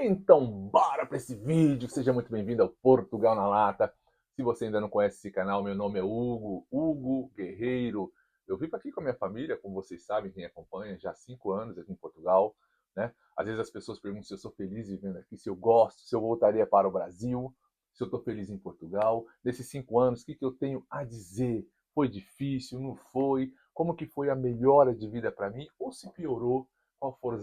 Então, bora para esse vídeo. Seja muito bem-vindo ao Portugal na Lata. Se você ainda não conhece esse canal, meu nome é Hugo Guerreiro. Eu vivo aqui com a minha família, como vocês sabem, quem acompanha, já há 5 anos aqui em Portugal, né? Às vezes as pessoas perguntam se eu sou feliz vivendo aqui, se eu gosto, se eu voltaria para o Brasil, se eu estou feliz em Portugal. Nesses 5 anos, o que eu tenho a dizer? Foi difícil? Não foi? Como que foi a melhora de vida para mim? Ou se piorou? Qual foram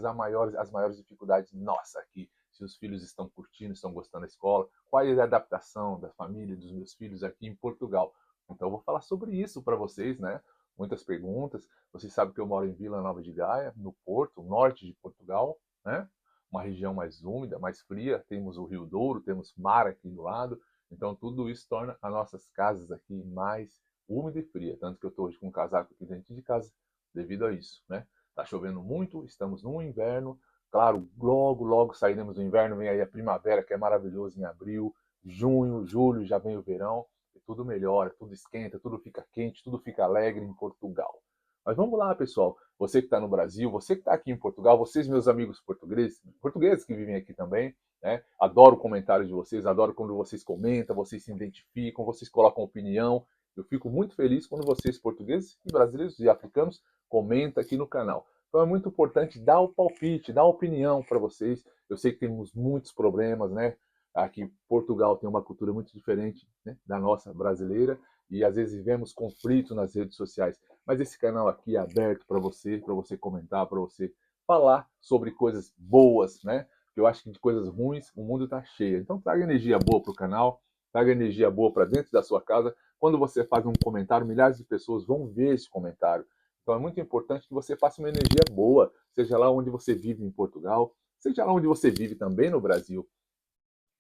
as maiores dificuldades nossa aqui? Se os filhos estão curtindo, estão gostando da escola, qual é a adaptação da família, dos meus filhos aqui em Portugal. Então eu vou falar sobre isso para vocês, né? Muitas perguntas. Vocês sabem que eu moro em Vila Nova de Gaia, no Porto, norte de Portugal, né? Uma região mais úmida, mais fria. Temos o Rio Douro, temos mar aqui do lado. Então tudo isso torna as nossas casas aqui mais úmida e fria. Tanto que eu estou hoje com um casaco aqui dentro de casa devido a isso, né? Tá chovendo muito, estamos no inverno. Claro, logo sairemos do inverno, vem aí a primavera, que é maravilhoso em abril, junho, julho, já vem o verão, e tudo melhora, tudo esquenta, tudo fica quente, tudo fica alegre em Portugal. Mas vamos lá, pessoal. Você que está no Brasil, você que está aqui em Portugal, vocês, meus amigos portugueses que vivem aqui também, né? Adoro o comentário de vocês, adoro quando vocês comentam, vocês se identificam, vocês colocam opinião. Eu fico muito feliz quando vocês, portugueses e brasileiros e africanos, comentam aqui no canal. Então é muito importante dar o palpite, dar a opinião para vocês. Eu sei que temos muitos problemas, né? Aqui Portugal tem uma cultura muito diferente, né, da nossa brasileira e às vezes vivemos conflito nas redes sociais. Mas esse canal aqui é aberto para você comentar, para você falar sobre coisas boas, né? Porque eu acho que de coisas ruins o mundo está cheio. Então traga energia boa para o canal, traga energia boa para dentro da sua casa. Quando você faz um comentário, milhares de pessoas vão ver esse comentário. Então é muito importante que você faça uma energia boa, seja lá onde você vive em Portugal, seja lá onde você vive também no Brasil.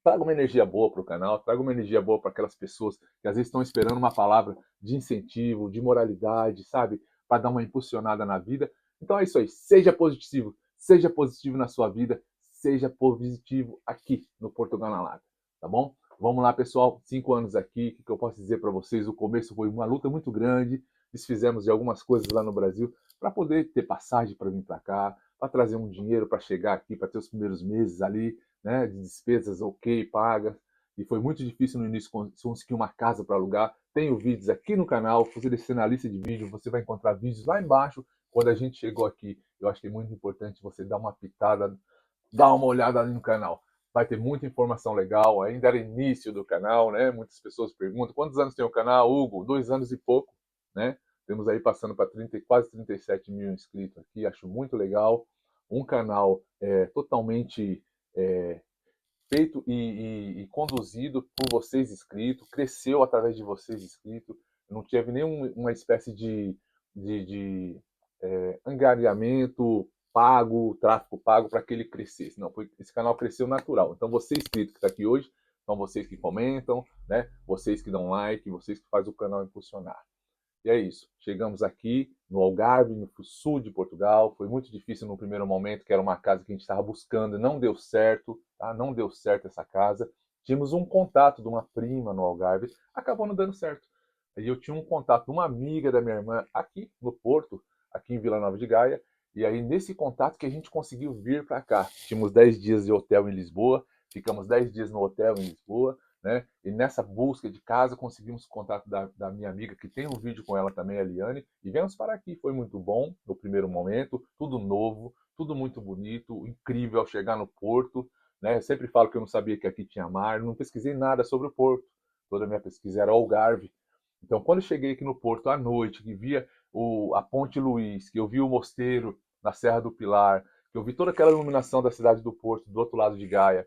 Traga uma energia boa para o canal, traga uma energia boa para aquelas pessoas que às vezes estão esperando uma palavra de incentivo, de moralidade, sabe? Para dar uma impulsionada na vida. Então é isso aí, seja positivo na sua vida, seja positivo aqui no Portugal na Lata, tá bom? Vamos lá, pessoal, 5 anos aqui, o que eu posso dizer para vocês? O começo foi uma luta muito grande, desfizemos de algumas coisas lá no Brasil para poder ter passagem para vir para cá, para trazer um dinheiro para chegar aqui, para ter os primeiros meses ali, né, de despesas ok, pagas. E foi muito difícil no início conseguir uma casa para alugar. Tenho vídeos aqui no canal, se você descer na lista de vídeos, você vai encontrar vídeos lá embaixo. Quando a gente chegou aqui, eu acho que é muito importante você dar uma pitada, dar uma olhada ali no canal. Vai ter muita informação legal, ainda era início do canal, né? Muitas pessoas perguntam, quantos anos tem o canal, Hugo? 2 anos e pouco, né? Temos aí passando para quase 37 mil inscritos aqui, acho muito legal. Um canal totalmente feito e conduzido por vocês inscritos, cresceu através de vocês inscritos, não teve nenhuma espécie de angariamento pago, tráfego pago para que ele crescesse. Não, esse canal cresceu natural. Então você inscrito que está aqui hoje, são vocês que comentam, né? Vocês que dão like, vocês que fazem o canal impulsionar. E é isso. Chegamos aqui no Algarve, no sul de Portugal. Foi muito difícil no primeiro momento, que era uma casa que a gente estava buscando, não deu certo, tá? Não deu certo essa casa. Tínhamos um contato de uma prima no Algarve, acabou não dando certo. E eu tinha um contato de uma amiga da minha irmã aqui no Porto, aqui em Vila Nova de Gaia. E aí, nesse contato que a gente conseguiu vir para cá. Tínhamos 10 dias de hotel em Lisboa, ficamos 10 dias no hotel em Lisboa, né? E nessa busca de casa conseguimos o contato da minha amiga, que tem um vídeo com ela também, a Eliane, e viemos para aqui. Foi muito bom no primeiro momento, tudo novo, tudo muito bonito, incrível ao chegar no Porto, né? Eu sempre falo que eu não sabia que aqui tinha mar, não pesquisei nada sobre o Porto, toda a minha pesquisa era Algarve. Então, quando eu cheguei aqui no Porto à noite, que via a Ponte Luís, que eu vi o mosteiro na Serra do Pilar, que eu vi toda aquela iluminação da cidade do Porto, do outro lado de Gaia,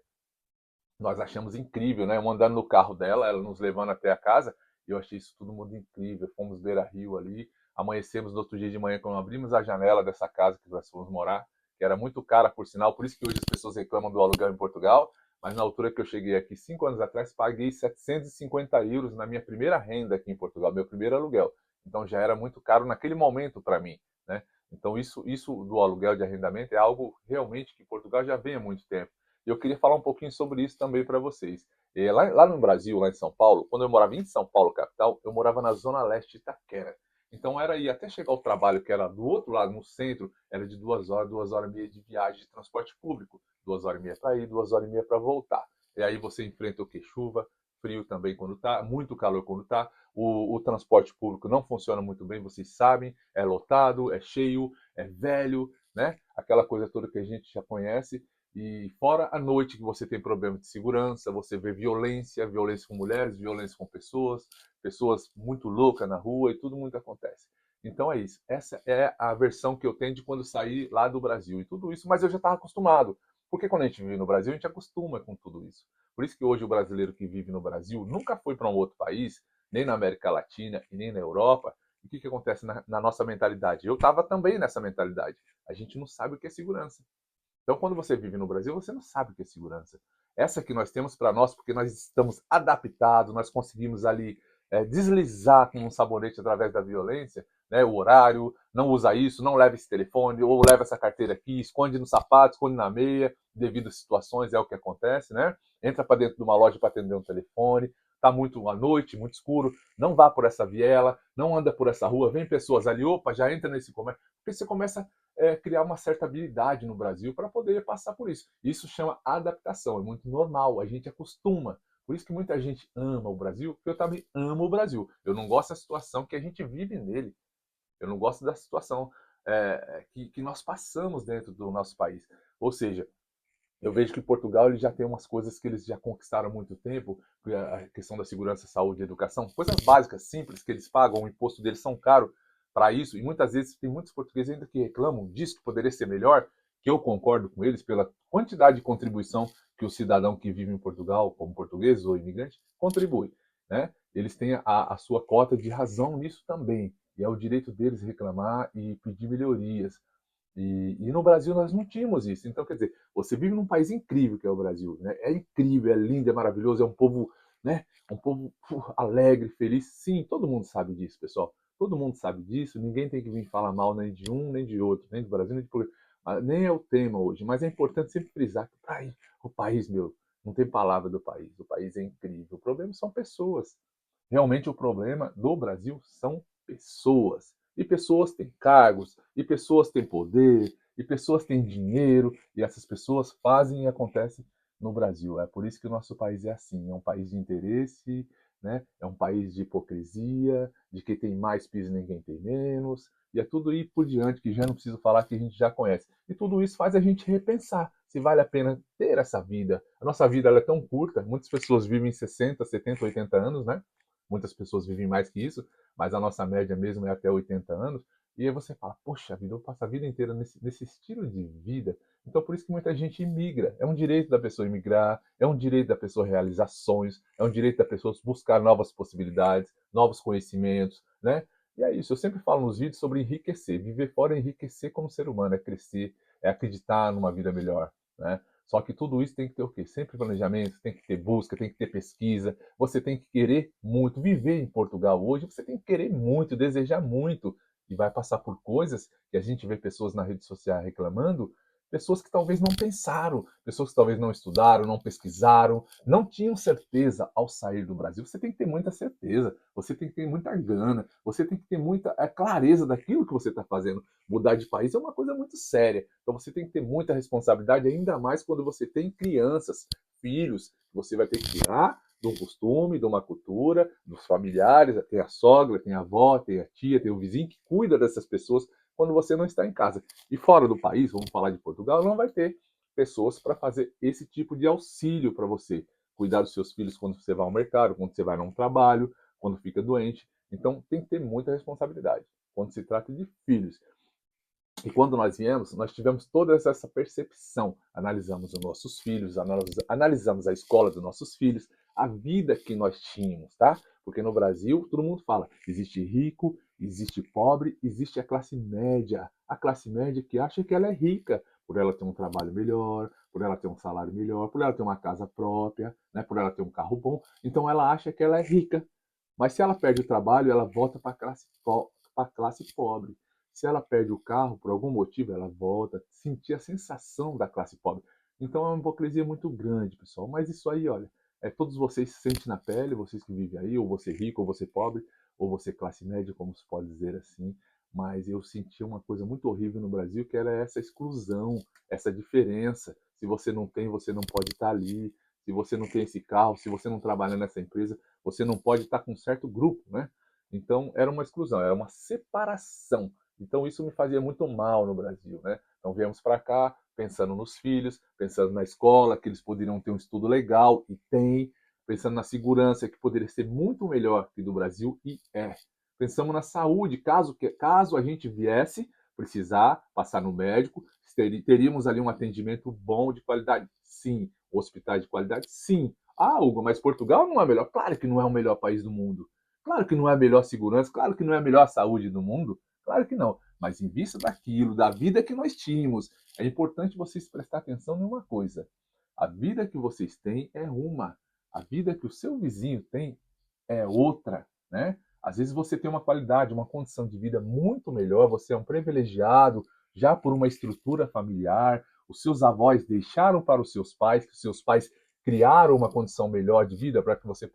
nós achamos incrível, né? Eu andando no carro dela, ela nos levando até a casa, e eu achei isso tudo muito incrível. Fomos beira-rio ali, amanhecemos no outro dia de manhã, quando abrimos a janela dessa casa que nós fomos morar, que era muito cara, por sinal, por isso que hoje as pessoas reclamam do aluguel em Portugal, mas na altura que eu cheguei aqui, 5 anos atrás, paguei 750 euros na minha primeira renda aqui em Portugal, meu primeiro aluguel. Então já era muito caro naquele momento para mim, né? Então isso do aluguel de arrendamento é algo realmente que Portugal já vem há muito tempo. E eu queria falar um pouquinho sobre isso também para vocês. Lá no Brasil, lá em São Paulo, quando eu morava em São Paulo, capital, eu morava na zona leste de Itaquera. Então era ir até chegar ao trabalho, que era do outro lado, no centro, era de 2 horas e meia de viagem de transporte público. 2 horas e meia para ir, 2 horas e meia para voltar. E aí você enfrenta o que? Chuva, frio também quando tá, muito calor quando tá. O transporte público não funciona muito bem, vocês sabem, é lotado, é cheio, é velho, né? Aquela coisa toda que a gente já conhece. E fora a noite que você tem problema de segurança, você vê violência, violência com mulheres, violência com pessoas, pessoas muito loucas na rua e tudo muito acontece. Então é isso. Essa é a versão que eu tenho de quando saí lá do Brasil e tudo isso, mas eu já estava acostumado. Porque quando a gente vive no Brasil, a gente acostuma com tudo isso. Por isso que hoje o brasileiro que vive no Brasil nunca foi para um outro país, nem na América Latina e nem na Europa. E o que acontece na nossa mentalidade? Eu estava também nessa mentalidade. A gente não sabe o que é segurança. Então, quando você vive no Brasil, você não sabe o que é segurança. Essa que nós temos para nós, porque nós estamos adaptados, nós conseguimos ali deslizar com um sabonete através da violência, né, o horário, não usa isso, não leva esse telefone, ou leva essa carteira aqui, esconde no sapato, esconde na meia, devido a situações, é o que acontece, né? Entra para dentro de uma loja para atender um telefone, está muito à noite, muito escuro, não vá por essa viela, não anda por essa rua, vem pessoas ali, opa, já entra nesse comércio, porque você começa criar uma certa habilidade no Brasil para poder passar por isso. Isso chama adaptação, é muito normal, a gente acostuma. Por isso que muita gente ama o Brasil, porque eu também amo o Brasil. Eu não gosto da situação que a gente vive nele. Eu não gosto da situação que nós passamos dentro do nosso país. Ou seja, eu vejo que Portugal ele já tem umas coisas que eles já conquistaram há muito tempo, a questão da segurança, saúde e educação, coisas básicas, simples, que eles pagam, o imposto deles são caro para isso, e muitas vezes tem muitos portugueses ainda que reclamam disso, que poderia ser melhor, que eu concordo com eles pela quantidade de contribuição que o cidadão que vive em Portugal, como português ou imigrante, contribui. Né? Eles têm a sua cota de razão nisso também, e é o direito deles reclamar e pedir melhorias. E no Brasil nós não tínhamos isso. Então, quer dizer, você vive num país incrível que é o Brasil, né? É incrível, é lindo, é maravilhoso, é um povo, né? Um povo alegre, feliz. Sim, todo mundo sabe disso, pessoal. Todo mundo sabe disso. Ninguém tem que vir falar mal nem de um, nem de outro, nem do Brasil, nem de nem é o tema hoje. Mas é importante sempre frisar que o país, meu, não tem palavra do país. O país é incrível. O problema são pessoas. Realmente o problema do Brasil são pessoas. E pessoas têm cargos, e pessoas têm poder, e pessoas têm dinheiro, e essas pessoas fazem e acontecem no Brasil. É por isso que o nosso país é assim, é um país de interesse, né? É um país de hipocrisia, de quem tem mais piso ninguém tem menos, e é tudo aí por diante que já não preciso falar que a gente já conhece. E tudo isso faz a gente repensar se vale a pena ter essa vida. A nossa vida ela é tão curta, muitas pessoas vivem 60, 70, 80 anos, né? Muitas pessoas vivem mais que isso, mas a nossa média mesmo é até 80 anos. E aí você fala, poxa vida, eu passo a vida inteira nesse estilo de vida. Então por isso que muita gente imigra. É um direito da pessoa imigrar, é um direito da pessoa realizar sonhos, é um direito da pessoa buscar novas possibilidades, novos conhecimentos, né? E é isso, eu sempre falo nos vídeos sobre enriquecer. Viver fora é enriquecer como ser humano, é crescer, é acreditar numa vida melhor, né? Só que tudo isso tem que ter o quê? Sempre planejamento, tem que ter busca, tem que ter pesquisa, você tem que querer muito. Viver em Portugal hoje, você tem que querer muito, desejar muito. E vai passar por coisas que a gente vê pessoas na rede social reclamando, pessoas que talvez não pensaram, pessoas que talvez não estudaram, não pesquisaram, não tinham certeza ao sair do Brasil. Você tem que ter muita certeza, você tem que ter muita gana, você tem que ter muita clareza daquilo que você está fazendo. Mudar de país é uma coisa muito séria. Então você tem que ter muita responsabilidade, ainda mais quando você tem crianças, filhos, você vai ter que tirar de um costume, de uma cultura, dos familiares, tem a sogra, tem a avó, tem a tia, tem o vizinho que cuida dessas pessoas quando você não está em casa. E fora do país, vamos falar de Portugal, não vai ter pessoas para fazer esse tipo de auxílio para você. Cuidar dos seus filhos quando você vai ao mercado, quando você vai num trabalho, quando fica doente. Então tem que ter muita responsabilidade quando se trata de filhos. E quando nós viemos, nós tivemos toda essa percepção. Analisamos os nossos filhos, analisamos a escola dos nossos filhos, a vida que nós tínhamos, tá? Porque no Brasil, todo mundo fala, existe rico, existe pobre, existe a classe média. A classe média que acha que ela é rica, por ela ter um trabalho melhor, por ela ter um salário melhor, por ela ter uma casa própria, né? Por ela ter um carro bom. Então ela acha que ela é rica. Mas se ela perde o trabalho, ela volta para a classe pobre. Se ela perde o carro, por algum motivo, ela volta a sentir a sensação da classe pobre. Então é uma hipocrisia muito grande, pessoal. Mas isso aí, olha, todos vocês se sentem na pele, vocês que vivem aí, ou você rico, ou você pobre, ou você classe média, como se pode dizer assim. Mas eu senti uma coisa muito horrível no Brasil, que era essa exclusão, essa diferença. Se você não tem, você não pode estar ali. Se você não tem esse carro, se você não trabalha nessa empresa, você não pode estar com um certo grupo, né? Então era uma exclusão, era uma separação. Então isso me fazia muito mal no Brasil, né? Então viemos para cá pensando nos filhos, pensando na escola, que eles poderiam ter um estudo legal, e tem, pensando na segurança, que poderia ser muito melhor que do Brasil, e é. Pensamos na saúde, caso a gente viesse precisar passar no médico, teríamos ali um atendimento bom, de qualidade? Sim. Hospitais de qualidade? Sim. Ah, Hugo, mas Portugal não é melhor? Claro que não é o melhor país do mundo. Claro que não é a melhor segurança, claro que não é a melhor saúde do mundo, claro que não. Mas em vista daquilo, da vida que nós tínhamos, é importante vocês prestar atenção em uma coisa. A vida que vocês têm é uma. A vida que o seu vizinho tem é outra, né? Às vezes você tem uma qualidade, uma condição de vida muito melhor, você é um privilegiado, já por uma estrutura familiar, os seus avós deixaram para os seus pais criaram uma condição melhor de vida para que você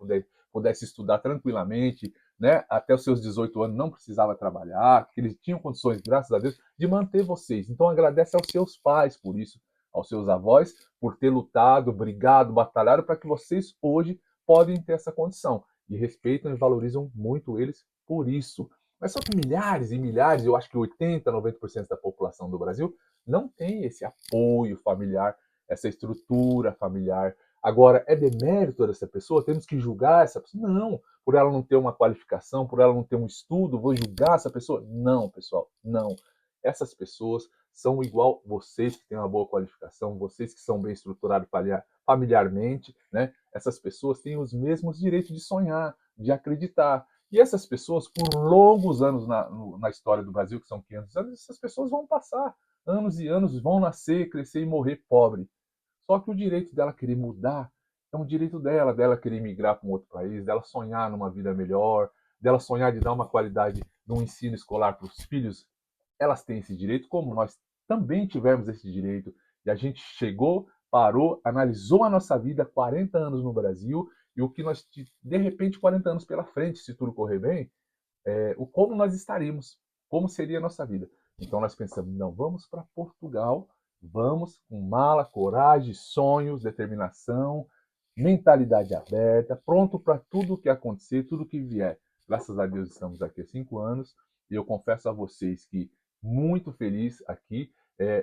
pudesse estudar tranquilamente, né? Até os seus 18 anos não precisava trabalhar, que eles tinham condições, graças a Deus, de manter vocês. Então agradece aos seus pais por isso, aos seus avós, por ter lutado, brigado, batalhado para que vocês hoje podem ter essa condição. E respeitam e valorizam muito eles por isso. Mas só que milhares e milhares, eu acho que 80, 90% da população do Brasil não tem esse apoio familiar, essa estrutura familiar. Agora, é demérito dessa pessoa? Temos que julgar essa pessoa? Não. Por ela não ter uma qualificação, por ela não ter um estudo, vou julgar essa pessoa? Não, pessoal, não. Essas pessoas são igual vocês que têm uma boa qualificação, vocês que são bem estruturados familiarmente, né? Essas pessoas têm os mesmos direitos de sonhar, de acreditar. E essas pessoas, por longos anos na história do Brasil, que são 500 anos, essas pessoas vão passar anos e anos, vão nascer, crescer e morrer pobre. Só que o direito dela querer mudar é um direito dela querer migrar para um outro país, dela sonhar numa vida melhor, dela sonhar de dar uma qualidade no ensino escolar para os filhos. Elas têm esse direito, como nós também tivemos esse direito. E a gente chegou, parou, analisou a nossa vida, 40 anos no Brasil, e o que nós, de repente, 40 anos pela frente, se tudo correr bem, o como nós estaríamos, como seria a nossa vida. Então nós pensamos, não, vamos para Portugal, vamos com mala, coragem, sonhos, determinação, mentalidade aberta, pronto para tudo o que acontecer, tudo que vier. Graças a Deus estamos aqui há 5 anos e eu confesso a vocês que muito feliz aqui.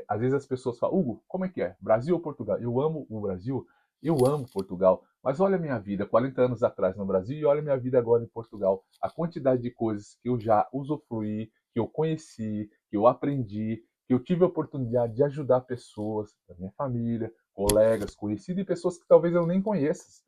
Às vezes as pessoas falam, Hugo, como é que é? Brasil ou Portugal? Eu amo o Brasil, eu amo Portugal, mas olha a minha vida 40 anos atrás no Brasil e olha a minha vida agora em Portugal. A quantidade de coisas que eu já usufruí, que eu conheci, que eu aprendi, que eu tive a oportunidade de ajudar pessoas da minha família, colegas, conhecidos e pessoas que talvez eu nem conheça.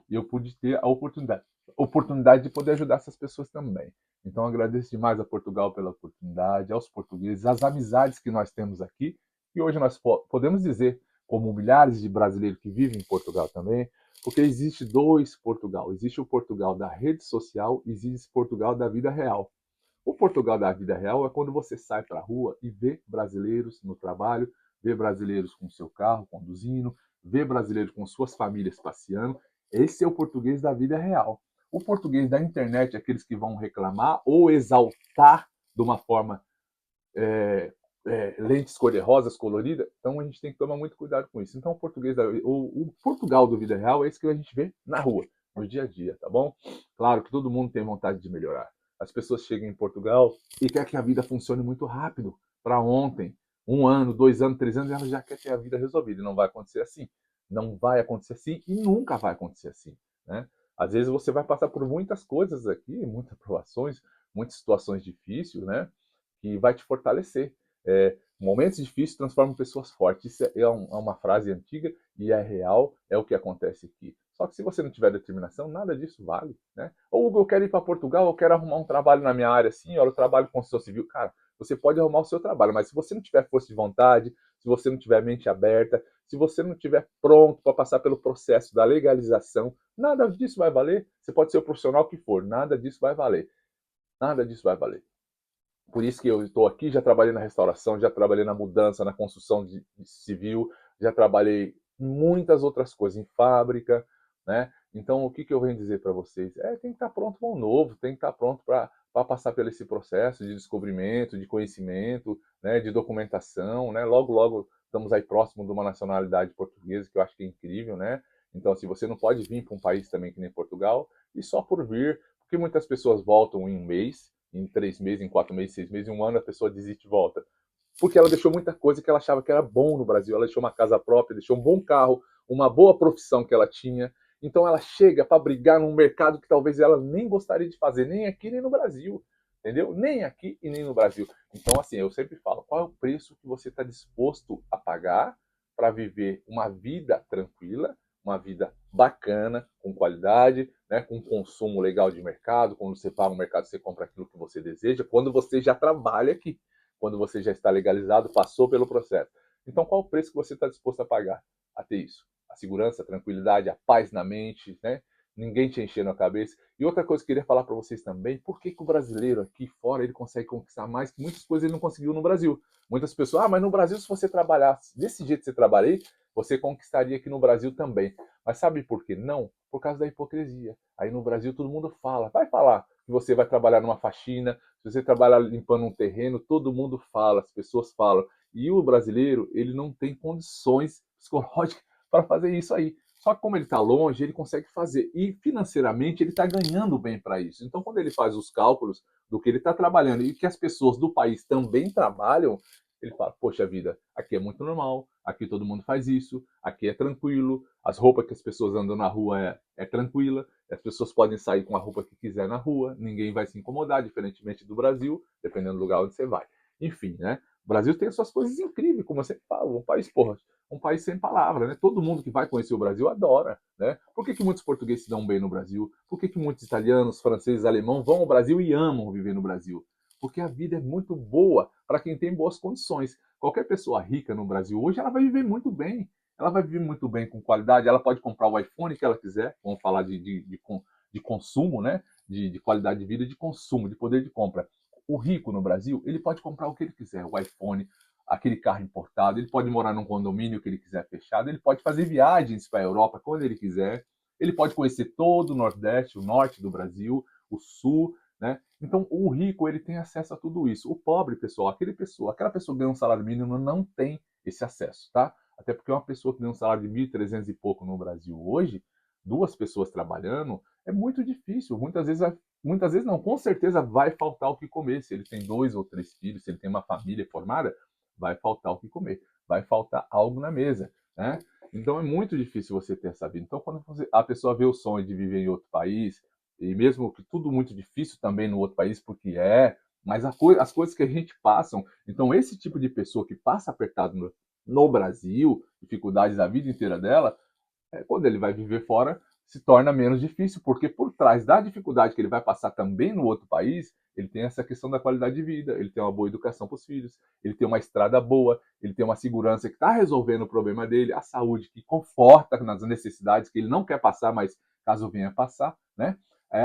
E eu pude ter a oportunidade de poder ajudar essas pessoas também. Então agradeço demais a Portugal pela oportunidade, aos portugueses, as amizades que nós temos aqui, e hoje nós podemos dizer, como milhares de brasileiros que vivem em Portugal também, porque existe dois Portugal. Existe o Portugal da rede social e existe o Portugal da vida real. O Portugal da vida real é quando você sai para a rua e vê brasileiros no trabalho, vê brasileiros com seu carro conduzindo, vê brasileiros com suas famílias passeando. Esse é o português da vida real. O português da internet é aqueles que vão reclamar ou exaltar de uma forma lentes cor-de-rosas, coloridas, então a gente tem que tomar muito cuidado com isso. Então o Portugal do vida real é esse que a gente vê na rua, no dia a dia, tá bom? Claro que todo mundo tem vontade de melhorar. As pessoas chegam em Portugal e querem que a vida funcione muito rápido, para ontem, 1 ano, 2 anos, 3 anos, ela já quer ter a vida resolvida. E não vai acontecer assim. Não vai acontecer assim e nunca vai acontecer assim, né? Às vezes você vai passar por muitas coisas aqui, muitas provações, muitas situações difíceis, né? Que vai te fortalecer. Momentos difíceis transformam pessoas fortes. Isso é uma frase antiga e é real, é o que acontece aqui. Só que se você não tiver determinação, nada disso vale, né? Ou Hugo, eu quero ir para Portugal, eu quero arrumar um trabalho na minha área assim, olha, eu trabalho com construção civil. Cara, você pode arrumar o seu trabalho, mas se você não tiver força de vontade, se você não tiver mente aberta, se você não tiver pronto para passar pelo processo da legalização, nada disso vai valer. Você pode ser o profissional que for, nada disso vai valer. Nada disso vai valer. Por isso que eu estou aqui, já trabalhei na restauração, já trabalhei na mudança, na construção de civil, já trabalhei em muitas outras coisas, em fábrica, né? Então, o que eu venho dizer para vocês? Tem que estar pronto para o novo, tem que estar pronto para passar por esse processo de descobrimento, de conhecimento, né, de documentação, né? Logo, logo estamos aí próximo de uma nacionalidade portuguesa, que eu acho que é incrível, né? Então, assim, você não pode vir para um país também que nem Portugal, e só por vir, porque muitas pessoas voltam em um mês, em 3 meses, em 4 meses, 6 meses, em um ano, a pessoa desiste e volta. Porque ela deixou muita coisa que ela achava que era bom no Brasil. Ela deixou uma casa própria, deixou um bom carro, uma boa profissão que ela tinha. Então ela chega para brigar num mercado que talvez ela nem gostaria de fazer, nem aqui nem no Brasil. Entendeu? Nem aqui e nem no Brasil. Então, assim, eu sempre falo, qual é o preço que você está disposto a pagar para viver uma vida tranquila, uma vida bacana, com qualidade, né, com consumo legal de mercado. Quando você paga no mercado, você compra aquilo que você deseja, quando você já trabalha aqui, quando você já está legalizado, passou pelo processo. Então, qual o preço que você está disposto a pagar a ter isso? A segurança, a tranquilidade, a paz na mente, né? Ninguém te enchendo a cabeça. E outra coisa que eu queria falar para vocês também, por que, que o brasileiro aqui fora ele consegue conquistar mais que muitas coisas ele não conseguiu no Brasil? Muitas pessoas, mas no Brasil, se você trabalhasse desse jeito que você trabalhei, você conquistaria aqui no Brasil também. Mas sabe por quê? Não, por causa da hipocrisia. Aí no Brasil todo mundo fala, vai falar que você vai trabalhar numa faxina, se você trabalhar limpando um terreno, todo mundo fala, as pessoas falam. E o brasileiro, ele não tem condições psicológicas para fazer isso aí. Só que como ele está longe, ele consegue fazer. E financeiramente ele está ganhando bem para isso. Então, quando ele faz os cálculos do que ele está trabalhando e que as pessoas do país também trabalham, ele fala, poxa vida, aqui é muito normal, aqui todo mundo faz isso, aqui é tranquilo, as roupas que as pessoas andam na rua é tranquila, as pessoas podem sair com a roupa que quiser na rua, ninguém vai se incomodar, diferentemente do Brasil, dependendo do lugar onde você vai. Enfim, né? O Brasil tem as suas coisas incríveis, como eu sempre falo, um país, porra, um país sem palavra, né? Todo mundo que vai conhecer o Brasil adora, né? Por que, que muitos portugueses se dão bem no Brasil? Por que, que muitos italianos, franceses, alemãos vão ao Brasil e amam viver no Brasil? Porque a vida é muito boa para quem tem boas condições. Qualquer pessoa rica no Brasil hoje, ela vai viver muito bem. Ela vai viver muito bem com qualidade, ela pode comprar o iPhone que ela quiser, vamos falar de consumo, né? De qualidade de vida, de consumo, de poder de compra. O rico no Brasil, ele pode comprar o que ele quiser, o iPhone, aquele carro importado, ele pode morar num condomínio que ele quiser fechado, ele pode fazer viagens para a Europa quando ele quiser, ele pode conhecer todo o Nordeste, o Norte do Brasil, o Sul, né? Então, o rico, ele tem acesso a tudo isso. O pobre, pessoal, aquela pessoa que ganha um salário mínimo não tem esse acesso, tá? Até porque uma pessoa que ganha um salário de 1.300 e pouco no Brasil hoje, duas pessoas trabalhando, é muito difícil. Muitas vezes não, com certeza vai faltar o que comer. Se ele tem 2 ou 3 filhos, se ele tem uma família formada, vai faltar o que comer, vai faltar algo na mesa, né? Então é muito difícil você ter essa vida. Então quando a pessoa vê o sonho de viver em outro país, e mesmo que tudo muito difícil também no outro país, porque mas as coisas que a gente passam, então esse tipo de pessoa que passa apertado no Brasil, dificuldades da vida inteira dela, quando ele vai viver fora, se torna menos difícil, porque por trás da dificuldade que ele vai passar também no outro país, ele tem essa questão da qualidade de vida, ele tem uma boa educação para os filhos, ele tem uma estrada boa, ele tem uma segurança que está resolvendo o problema dele, a saúde que conforta nas necessidades que ele não quer passar, mas caso venha passar, né?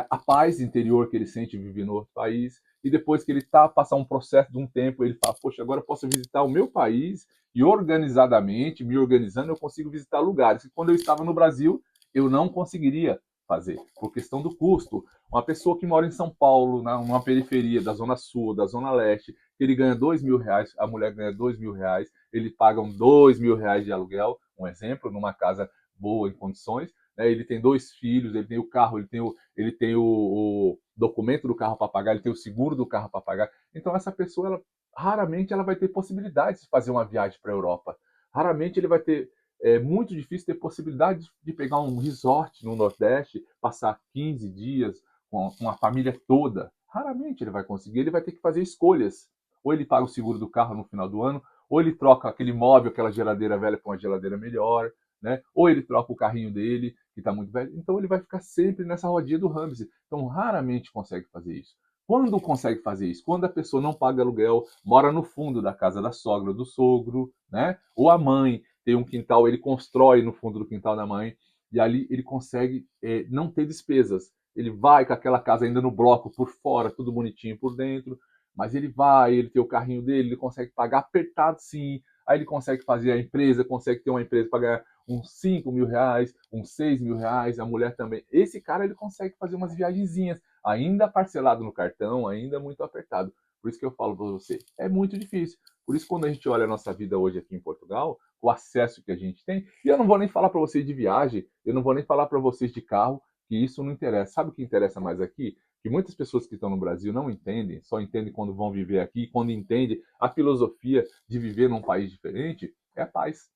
A paz interior que ele sente viver no outro país, e depois que ele passar um processo de um tempo, ele fala, poxa, agora eu posso visitar o meu país e organizadamente, me organizando, eu consigo visitar lugares que quando eu estava no Brasil, eu não conseguiria fazer, por questão do custo. Uma pessoa que mora em São Paulo, numa periferia da Zona Sul, da Zona Leste, ele ganha R$ 2.000, a mulher ganha R$ 2.000, eles pagam R$ 2.000 de aluguel, um exemplo, numa casa boa, em condições, né? Ele tem 2 filhos, ele tem o carro, ele tem o documento do carro para pagar, ele tem o seguro do carro para pagar. Então essa pessoa, raramente ela vai ter possibilidade de fazer uma viagem para a Europa. Raramente ele vai ter, é muito difícil ter possibilidade de pegar um resort no Nordeste, passar 15 dias com a família toda. Raramente ele vai conseguir, ele vai ter que fazer escolhas. Ou ele paga o seguro do carro no final do ano, ou ele troca aquele móvel, aquela geladeira velha por uma geladeira melhor, né? Ou ele troca o carrinho dele, que está muito velho. Então ele vai ficar sempre nessa rodinha do hamster. Então raramente consegue fazer isso. Quando consegue fazer isso? Quando a pessoa não paga aluguel, mora no fundo da casa da sogra ou do sogro, né? Ou a mãe tem um quintal, ele constrói no fundo do quintal da mãe, e ali ele consegue não ter despesas. Ele vai com aquela casa ainda no bloco por fora, tudo bonitinho por dentro, mas ele vai, ele tem o carrinho dele, ele consegue pagar apertado sim, aí ele consegue fazer a empresa, consegue ter uma empresa para ganhar uns R$ 5.000, uns R$ 6.000, a mulher também. Esse cara ele consegue fazer umas viagenzinhas, ainda parcelado no cartão, ainda muito apertado. Por isso que eu falo para você, é muito difícil. Por isso, quando a gente olha a nossa vida hoje aqui em Portugal, o acesso que a gente tem, e eu não vou nem falar para vocês de viagem, eu não vou nem falar para vocês de carro, que isso não interessa. Sabe o que interessa mais aqui? Que muitas pessoas que estão no Brasil não entendem, só entendem quando vão viver aqui, quando entendem a filosofia de viver num país diferente, é a paz,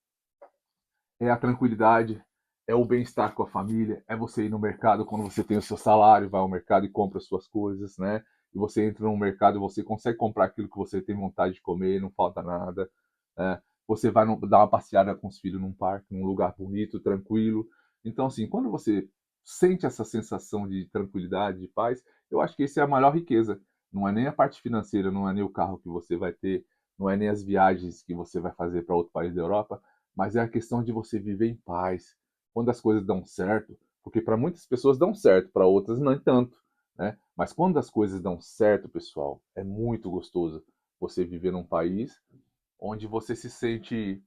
é a tranquilidade, é o bem-estar com a família, é você ir no mercado quando você tem o seu salário, vai ao mercado e compra as suas coisas, né? E você entra no mercado e você consegue comprar aquilo que você tem vontade de comer, não falta nada, né? Você vai dar uma passeada com os filhos num parque, num lugar bonito, tranquilo. Então, assim, quando você sente essa sensação de tranquilidade, de paz, eu acho que essa é a maior riqueza. Não é nem a parte financeira, não é nem o carro que você vai ter, não é nem as viagens que você vai fazer para outro país da Europa, mas é a questão de você viver em paz, quando as coisas dão certo, porque para muitas pessoas dão certo, para outras não tanto, né? Mas quando as coisas dão certo, pessoal, é muito gostoso você viver num país onde você se sente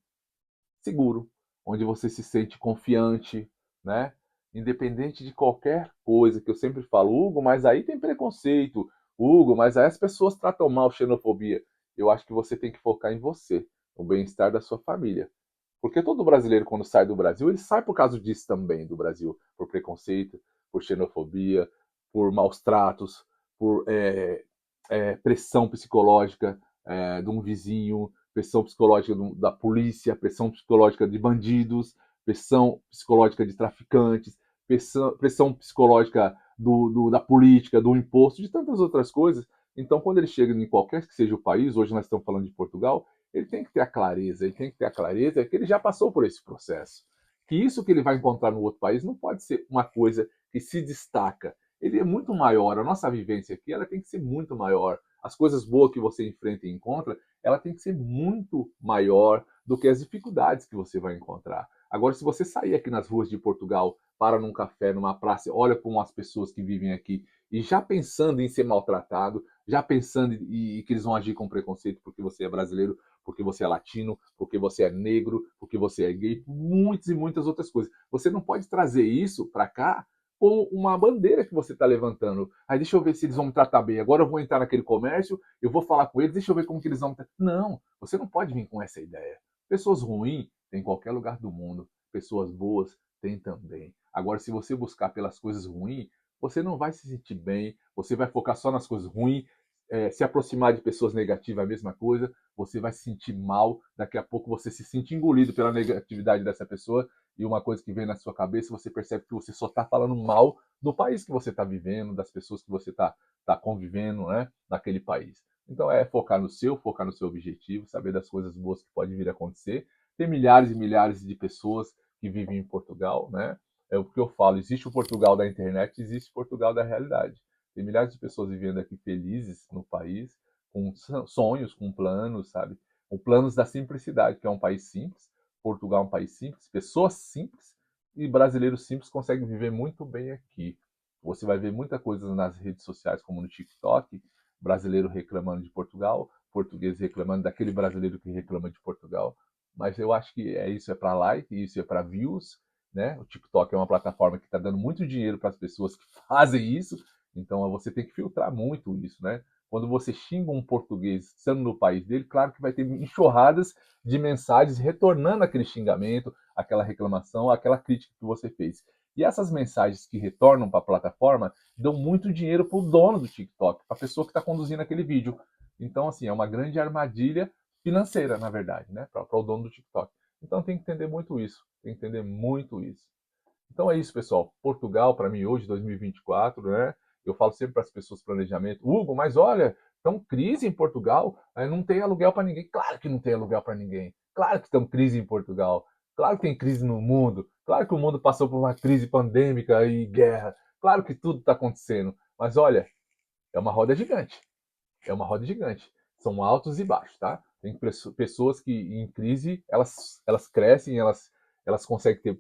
seguro, onde você se sente confiante, né? Independente de qualquer coisa que eu sempre falo, Hugo, mas aí tem preconceito, Hugo, mas aí as pessoas tratam mal xenofobia. Eu acho que você tem que focar em você, no bem-estar da sua família. Porque todo brasileiro, quando sai do Brasil, ele sai por causa disso também, do Brasil. Por preconceito, por xenofobia, por maus tratos, por pressão psicológica de um vizinho, pressão psicológica da polícia, pressão psicológica de bandidos, pressão psicológica de traficantes, pressão psicológica da política, do imposto, de tantas outras coisas. Então, quando ele chega em qualquer que seja o país, hoje nós estamos falando de Portugal, ele tem que ter a clareza, ele tem que ter a clareza que ele já passou por esse processo. Que isso que ele vai encontrar no outro país não pode ser uma coisa que se destaca. Ele é muito maior, a nossa vivência aqui ela tem que ser muito maior. As coisas boas que você enfrenta e encontra, ela tem que ser muito maior do que as dificuldades que você vai encontrar. Agora, se você sair aqui nas ruas de Portugal, para num café, numa praça, olha para umas pessoas que vivem aqui e já pensando em ser maltratado, já pensando que eles vão agir com preconceito porque você é brasileiro, porque você é latino, porque você é negro, porque você é gay, muitas e muitas outras coisas. Você não pode trazer isso para cá como uma bandeira que você está levantando. Aí deixa eu ver se eles vão me tratar bem. Agora eu vou entrar naquele comércio, eu vou falar com eles, deixa eu ver como que eles vão me tratar. Não, você não pode vir com essa ideia. Pessoas ruins tem em qualquer lugar do mundo. Pessoas boas tem também. Agora, se você buscar pelas coisas ruins, você não vai se sentir bem, você vai focar só nas coisas ruins, se aproximar de pessoas negativas é a mesma coisa, você vai se sentir mal, daqui a pouco você se sente engolido pela negatividade dessa pessoa, e uma coisa que vem na sua cabeça, você percebe que você só está falando mal do país que você está vivendo, das pessoas que você está convivendo, né, naquele país. Então é focar no seu objetivo, saber das coisas boas que podem vir a acontecer. Tem milhares e milhares de pessoas que vivem em Portugal, né? É o que eu falo, existe o Portugal da internet, existe o Portugal da realidade. Tem milhares de pessoas vivendo aqui felizes no país, com sonhos, com planos, sabe? Com planos da simplicidade, que é um país simples. Portugal é um país simples, pessoas simples e brasileiros simples conseguem viver muito bem aqui. Você vai ver muita coisa nas redes sociais, como no TikTok, brasileiro reclamando de Portugal, português reclamando daquele brasileiro que reclama de Portugal. Mas eu acho que isso é para like, isso é para views, né? O TikTok é uma plataforma que está dando muito dinheiro para as pessoas que fazem isso, então você tem que filtrar muito isso, né? Quando você xinga um português estando no país dele, claro que vai ter enxurradas de mensagens retornando aquele xingamento, aquela reclamação, aquela crítica que você fez. E essas mensagens que retornam para a plataforma dão muito dinheiro para o dono do TikTok, para a pessoa que está conduzindo aquele vídeo. Então, assim, é uma grande armadilha financeira, na verdade, né? Para o dono do TikTok. Então tem que entender muito isso. Tem que entender muito isso. Então é isso, pessoal. Portugal, para mim, hoje, 2024, né? Eu falo sempre para as pessoas planejamento. Hugo, mas olha, estão crise em Portugal, não tem aluguel para ninguém. Claro que não tem aluguel para ninguém. Claro que estão crise em Portugal. Claro que tem crise no mundo. Claro que o mundo passou por uma crise pandêmica e guerra. Claro que tudo está acontecendo. Mas olha, é uma roda gigante. É uma roda gigante. São altos e baixos, tá? Tem pessoas que em crise elas crescem, elas conseguem ter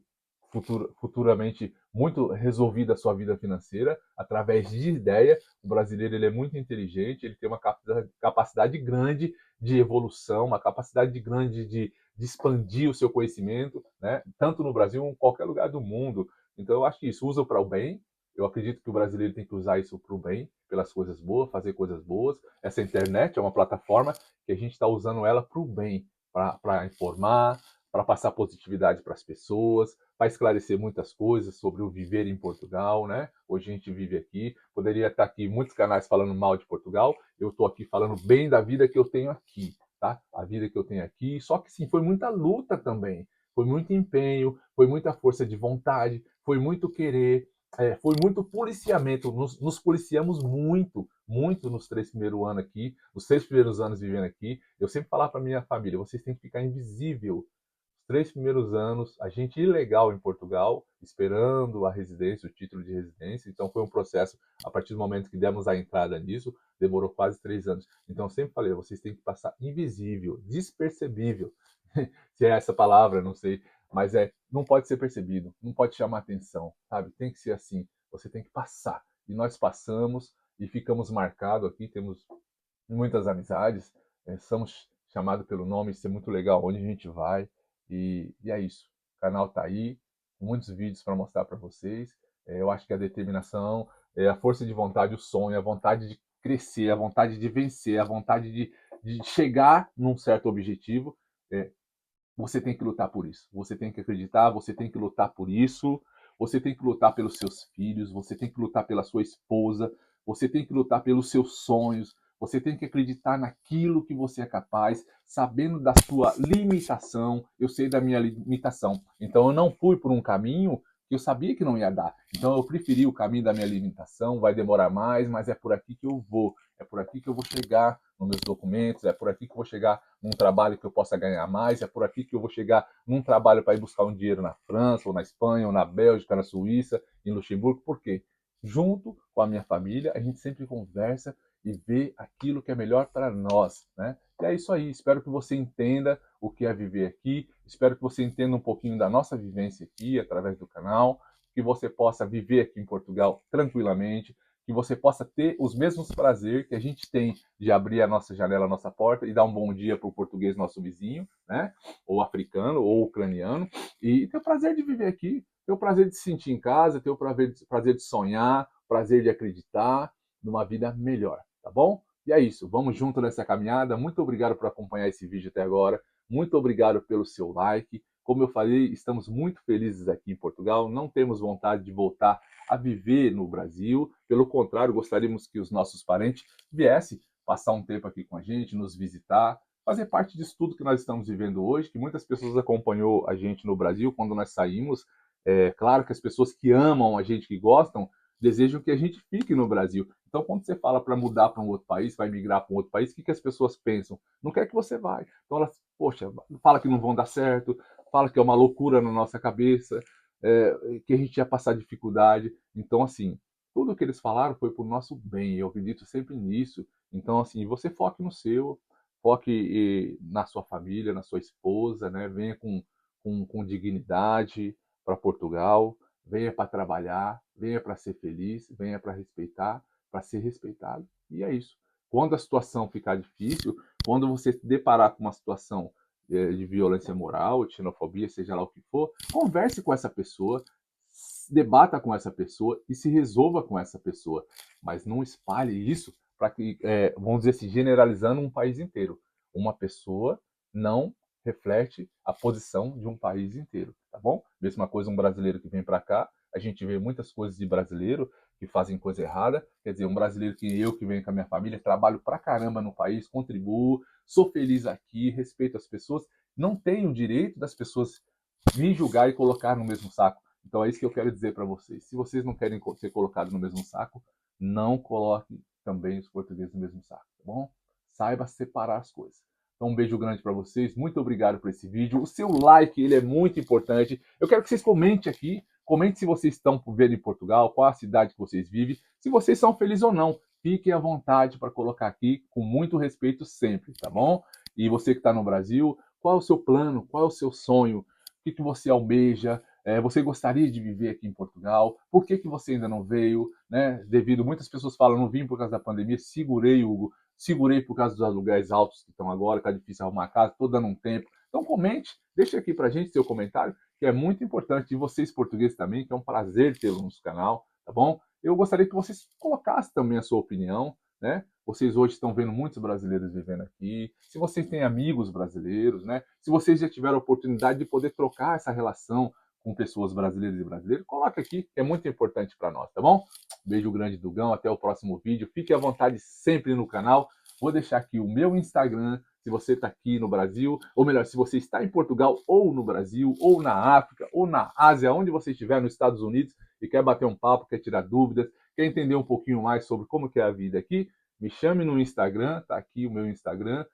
futuramente muito resolvida a sua vida financeira através de ideia. O brasileiro ele é muito inteligente, ele tem uma capacidade grande de evolução, uma capacidade grande de expandir o seu conhecimento, né? Tanto no Brasil como em qualquer lugar do mundo. Então eu acho que isso usa para o bem Eu acredito que o brasileiro tem que usar isso para o bem, pelas coisas boas, fazer coisas boas. Essa internet é uma plataforma que a gente está usando ela para o bem, para informar, para passar positividade para as pessoas, para esclarecer muitas coisas sobre o viver em Portugal, né? Hoje a gente vive aqui, poderia estar aqui muitos canais falando mal de Portugal, eu estou aqui falando bem da vida que eu tenho aqui, tá? A vida que eu tenho aqui, só que sim, foi muita luta também, foi muito empenho, foi muita força de vontade, foi muito querer, foi muito policiamento, nos policiamos muito, muito nos 3 primeiros anos aqui, nos 6 primeiros anos vivendo aqui. Eu sempre falava para minha família, vocês têm que ficar invisível. Os 3 primeiros anos, a gente ilegal em Portugal, esperando a residência, o título de residência. Então foi um processo, a partir do momento que demos a entrada nisso, demorou quase 3 anos. Então eu sempre falei, vocês têm que passar invisível, despercebível, se é essa palavra, não sei, mas não pode ser percebido, não pode chamar atenção, sabe? Tem que ser assim, você tem que passar. E nós passamos e ficamos marcados aqui, temos muitas amizades, somos chamados pelo nome, isso é muito legal, onde a gente vai, e é isso. O canal tá aí, muitos vídeos para mostrar para vocês. Eu acho que a determinação, a força de vontade, o sonho, a vontade de crescer, a vontade de vencer, a vontade de chegar num certo objetivo, é, você tem que lutar por isso. Você tem que acreditar, você tem que lutar por isso. Você tem que lutar pelos seus filhos, você tem que lutar pela sua esposa, você tem que lutar pelos seus sonhos, você tem que acreditar naquilo que você é capaz, sabendo da sua limitação. Eu sei da minha limitação. Então eu não fui por um caminho que eu sabia que não ia dar. Então eu preferi o caminho da minha limitação, vai demorar mais, mas é por aqui que eu vou. É por aqui que eu vou chegar nos meus documentos, é por aqui que eu vou chegar num trabalho que eu possa ganhar mais, é por aqui que eu vou chegar num trabalho para ir buscar um dinheiro na França, ou na Espanha, ou na Bélgica, na Suíça, em Luxemburgo. Por quê? Junto com a minha família, a gente sempre conversa e vê aquilo que é melhor para nós, né? E é isso aí, espero que você entenda o que é viver aqui, espero que você entenda um pouquinho da nossa vivência aqui, através do canal, que você possa viver aqui em Portugal tranquilamente, que você possa ter os mesmos prazeres que a gente tem de abrir a nossa janela, a nossa porta e dar um bom dia para o português, nosso vizinho, né? Ou africano, ou ucraniano, e ter o prazer de viver aqui, ter o prazer de se sentir em casa, ter o prazer de sonhar, prazer de acreditar numa vida melhor, tá bom? E é isso, vamos junto nessa caminhada. Muito obrigado por acompanhar esse vídeo até agora. Muito obrigado pelo seu like. Como eu falei, estamos muito felizes aqui em Portugal. Não temos vontade de voltar a viver no Brasil. Pelo contrário, gostaríamos que os nossos parentes viessem passar um tempo aqui com a gente, nos visitar, fazer parte disso tudo que nós estamos vivendo hoje, que muitas pessoas acompanhou a gente no Brasil quando nós saímos. É claro que as pessoas que amam a gente, que gostam, desejam que a gente fique no Brasil. Então, quando você fala para mudar para um outro país, vai migrar para um outro país, o que, que as pessoas pensam? Não quer que você vá. Então, elas, poxa, fala que não vão dar certo, fala que é uma loucura na nossa cabeça, que a gente ia passar dificuldade. Então, assim, tudo que eles falaram foi por nosso bem, eu acredito sempre nisso. Então, assim, você foque no seu, foque na sua família, na sua esposa, né? Venha com dignidade para Portugal, venha para trabalhar, venha para ser feliz, venha para respeitar, para ser respeitado. E é isso. Quando a situação ficar difícil, quando você se deparar com uma situação de violência moral, de xenofobia, seja lá o que for, converse com essa pessoa, debata com essa pessoa e se resolva com essa pessoa. Mas não espalhe isso para que, vamos dizer assim, generalizando um país inteiro. Uma pessoa não reflete a posição de um país inteiro, tá bom? Mesma coisa um brasileiro que vem para cá, a gente vê muitas coisas de brasileiro que fazem coisa errada, quer dizer, um brasileiro que venho com a minha família, trabalho pra caramba no país, contribuo, sou feliz aqui, respeito as pessoas, não tenho o direito das pessoas me julgar e colocar no mesmo saco. Então é isso que eu quero dizer para vocês. Se vocês não querem ser colocados no mesmo saco, não coloquem também os portugueses no mesmo saco, tá bom? Saiba separar as coisas. Então um beijo grande para vocês, muito obrigado por esse vídeo. O seu like, ele é muito importante. Eu quero que vocês comentem aqui, comente se vocês estão vivendo em Portugal, qual a cidade que vocês vivem, se vocês são felizes ou não. Fiquem à vontade para colocar aqui, com muito respeito sempre, tá bom? E você que está no Brasil, qual é o seu plano, qual é o seu sonho, o que, que você almeja, você gostaria de viver aqui em Portugal? Por que, que você ainda não veio? Né? Devido, muitas pessoas falam, não vim por causa da pandemia, segurei, Hugo, segurei por causa dos aluguéis altos que estão agora, que é difícil arrumar casa, estou dando um tempo. Então comente, deixe aqui pra gente seu comentário, que é muito importante, e vocês portugueses também, que é um prazer tê-lo no nosso canal, tá bom? eu gostaria que vocês colocassem também a sua opinião, né? Vocês hoje estão vendo muitos brasileiros vivendo aqui. Se vocês têm amigos brasileiros, né? Se vocês já tiveram a oportunidade de poder trocar essa relação com pessoas brasileiras e brasileiros, coloque aqui, que é muito importante para nós, tá bom? Beijo grande do Gão, até o próximo vídeo. Fique à vontade sempre no canal. Vou deixar aqui o meu Instagram, se você está aqui no Brasil, ou melhor, se você está em Portugal, ou no Brasil, ou na África, ou na Ásia, onde você estiver, nos Estados Unidos, e quer bater um papo, quer tirar dúvidas, quer entender um pouquinho mais sobre como que é a vida aqui, me chame no Instagram, tá aqui o meu Instagram,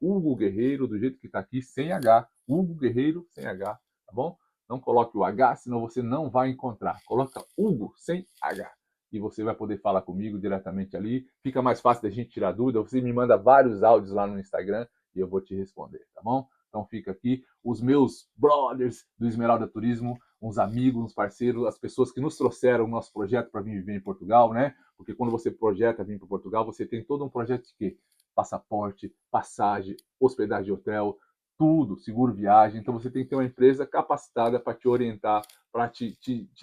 @Hugo Guerreiro, do jeito que está aqui, sem H, Hugo Guerreiro, sem H, tá bom? Não coloque o H, senão você não vai encontrar. Coloca Hugo, sem H. E você vai poder falar comigo diretamente ali. Fica mais fácil da gente tirar dúvida. Você me manda vários áudios lá no Instagram e eu vou te responder, tá bom? Então fica aqui os meus brothers do Esmeralda Turismo, uns amigos, uns parceiros, as pessoas que nos trouxeram o nosso projeto para vir viver em Portugal, né? Porque quando você projeta vir para Portugal, você tem todo um projeto de quê? Passaporte, passagem, hospedagem de hotel, tudo, seguro viagem. Então você tem que ter uma empresa capacitada para te orientar, para te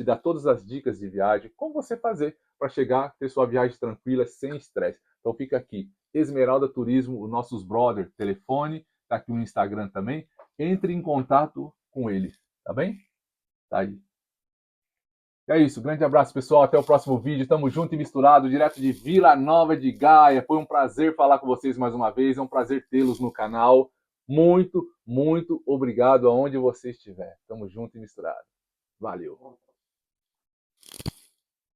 dar todas as dicas de viagem, como você fazer para chegar, ter sua viagem tranquila, sem estresse. Então fica aqui, Esmeralda Turismo, os nossos brothers, telefone, tá aqui no Instagram também. Entre em contato com eles, tá bem? Tá aí. É isso, grande abraço pessoal, até o próximo vídeo, tamo junto e misturado, direto de Vila Nova de Gaia. Foi um prazer falar com vocês mais uma vez, é um prazer tê-los no canal. Muito, muito obrigado aonde você estiver. Tamo junto e misturado. Valeu.